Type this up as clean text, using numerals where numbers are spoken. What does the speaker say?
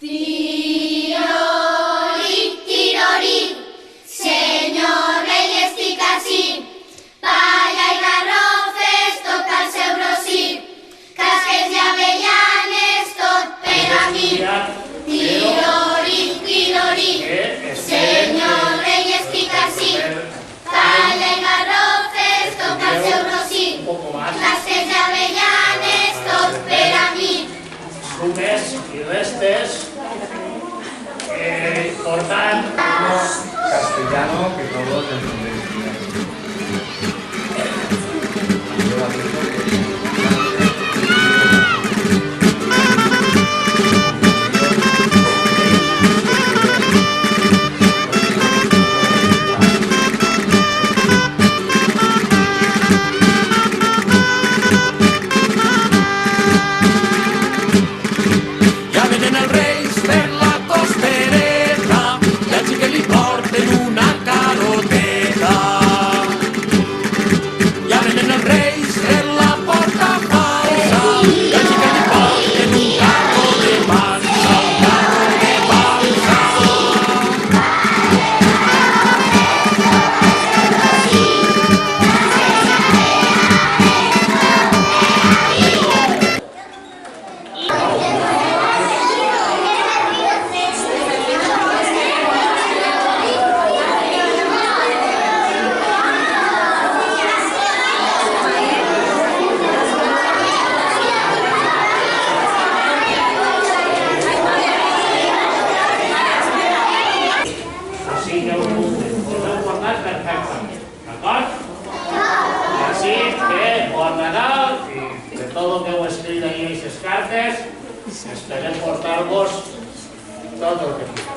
Tirori, tirori, senyor rei estic ací, palla i garrofes, tot al seu rossí, casques i avellanes, tot per a mi. Tirori, tirori, senyor rei estic ací, palla i garrofes, tot al seu rossí, casques i avellanes, tot per a mi. Sumes y restes, portan castellano que todos entendéis. Ja venen els reis per la costereta, i al xiquet li porten una caroteta. Ja venen els reis per la porta falsa, i al xiquet li porten un carro de pansa, un carro de pansa. Així que ho podeu guardar perfectament, d'acord? I així que bon Nadal i de tot el que heu escrit ahir a aquestes cartes esperem portar-vos tot el que pugueu.